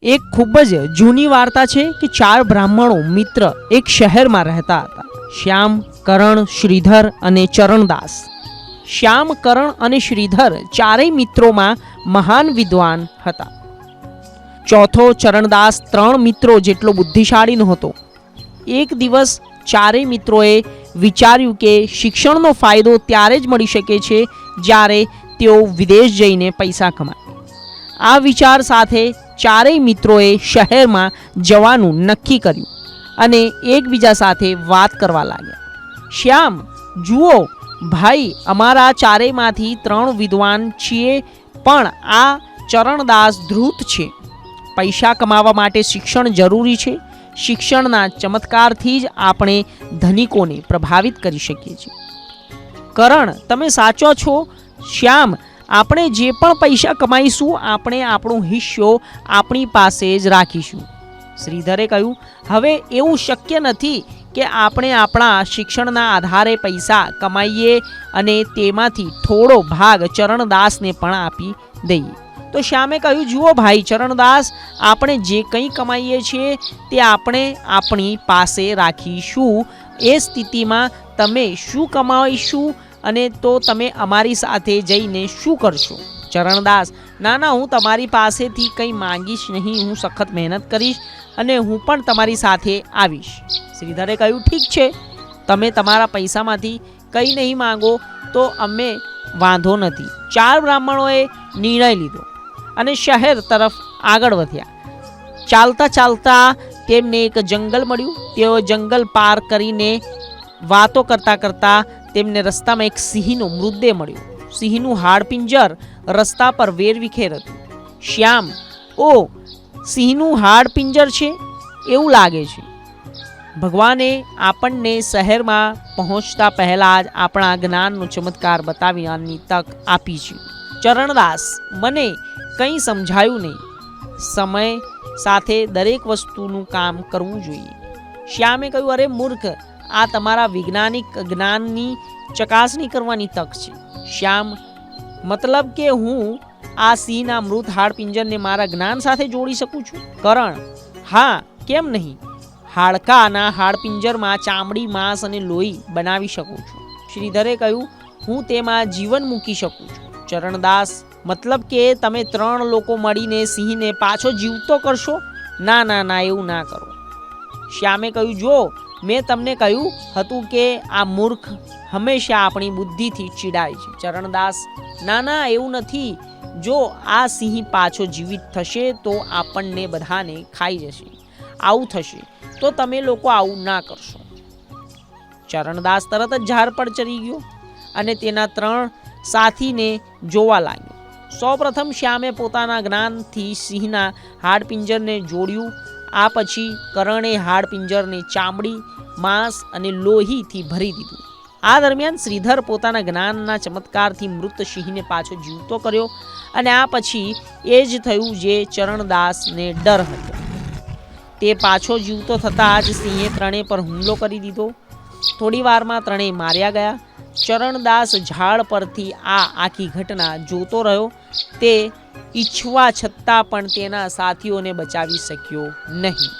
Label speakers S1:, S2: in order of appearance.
S1: એક ખૂબ જ જૂની વાર્તા છે કે ચાર બ્રાહ્મણો મિત્ર એક શહેરમાં રહેતા હતા. શ્યામ, કરણ, શ્રીધર અને ચરણદાસ. શ્યામ, કરણ અને શ્રીધર ચારેય મિત્રોમાં મહાન વિદ્વાન હતા. ચોથો ચરણદાસ 3 મિત્રો જેટલો બુદ્ધિશાળી નહોતો. એક દિવસ ચારેય મિત્રોએ વિચાર્યું કે શિક્ષણનો ફાયદો ત્યારે જ મળી શકે છે જ્યારે તેઓ વિદેશ જઈને પૈસા કમાય. આ વિચાર સાથે ચારેય મિત્રોએ શહેરમાં જવાનું નક્કી કર્યું અને એકબીજા સાથે વાત કરવા લાગ્યા. શ્યામ, જુઓ ભાઈ, અમારા ચારેયમાંથી 3 વિદ્વાન છીએ, પણ આ ચરણદાસ ધૂર્ત છે. પૈસા કમાવા માટે શિક્ષણ જરૂરી છે. શિક્ષણના ચમત્કારથી જ આપણે ધનિકોને પ્રભાવિત કરી શકીએ છીએ. કરણ, તમે સાચો છો. શ્યામ, આપણે જે પણ પૈસા કમાઈશું આપણે આપણો હિસ્સો આપણી પાસે જ રાખીશું. શ્રીધરે કહ્યું, હવે એવું શક્ય નથી કે આપણે આપણા શિક્ષણના આધારે પૈસા કમાઈએ અને તેમાંથી થોડો ભાગ ચરણદાસને પણ આપી દઈએ. તો શ્યામે કહ્યું, જુઓ ભાઈ ચરણદાસ, આપણે જે કંઈ કમાઈએ છીએ તે આપણે આપણી પાસે રાખીશું. એ સ્થિતિમાં તમે શું કમાઈશું અને તો તમે અમારી સાથે જઈને શું કરશો? ચરણદાસ, ના, હું તમારી પાસેથી કંઈ માંગીશ નહીં. હું સખત મહેનત કરીશ અને હું પણ તમારી સાથે આવીશ. શ્રીધરે કહ્યું, ઠીક છે, તમે તમારા પૈસામાંથી કંઈ નહીં માંગો તો અમે વાંધો નથી. 4 બ્રાહ્મણોએ નિર્ણય લીધો અને શહેર તરફ આગળ વધ્યા. ચાલતા ચાલતા તેમને એક જંગલ મળ્યું. તેઓ જંગલ પાર કરીને વાતો કરતા કરતા તેમને રસ્તામાં એક સિંહનો મૃતદેહ મળ્યો. સિંહનું હાડપિંજર રસ્તા પર વેરવિખેર હતું. શ્યામ, ઓ, સિંહનું હાડપિંજર છે એવું લાગે છે. ભગવાને આપણને શહેરમાં પહોંચતા પહેલા જ આપણા જ્ઞાનનો ચમત્કાર બતાવવાની તક આપી છે. ચરણદાસ, મને કંઈ સમજાયું નહીં. સમય સાથે દરેક વસ્તુનું કામ કરવું જોઈએ. શ્યામે કહ્યું, અરે મૂર્ખ, આ તમારા વૈજ્ઞાનિક જ્ઞાનની ચકાસણી કરવાની તક છે. શ્યામ, મતલબ કે હું આ સિંહના મૃત હાડપિંજરને મારા જ્ઞાન સાથે જોડી શકું છું? કરણ, હા, કેમ નહીં. હાડકાના હાડપિંજરમાં ચામડી, માંસ અને લોહી બનાવી શકું છું. શ્રીધરે કહ્યું, હું તેમાં જીવન મૂકી શકું છું. ચરણદાસ, મતલબ કે તમે 3 લોકો મળીને સિંહને પાછો જીવતો કરશો? ના, એવું ના કરો. શ્યામે કહ્યું, જો મેં તમને કહ્યું હતું કે આ મૂર્ખ હંમેશા આપણી બુદ્ધિથી ચીડાય છે. ચરણદાસ, ના, એવું નથી. જો આ સિંહ પાછો જીવિત થશે તો આપણને બધાને ખાઈ જશે. આવું થશે તો તમે લોકો આવું ના કરશો. ચરણદાસ તરત જ ઝાડ પર ચડી ગયો અને તેના 3 સાથીને જોવા લાગ્યો. સૌપ્રથમ શ્યામે પોતાના જ્ઞાનથી સિંહના હાડપિંજરને જોડ્યું. આ પછી કરણે હાડપિંજરને ચામડી, માંસ અને લોહીથી ભરી દીધું. આ દરમિયાન શ્રીધર પોતાના જ્ઞાનના ચમત્કારથી મૃત સિંહને પાછો જીવતો કર્યો અને આ પછી એ જ થયું જે ચરણદાસને ડર હતો. તે પાછો જીવતો થતાં જ સિંહે 3 પર હુમલો કરી દીધો. થોડી વારમાં 3 માર્યા ગયા. ચરણદાસ ઝાડ પરથી આ આખી ઘટના જોતો રહ્યો. તે ઈચ્છવા છતાં પણ તેના સાથીઓને બચાવી શક્યો નહીં.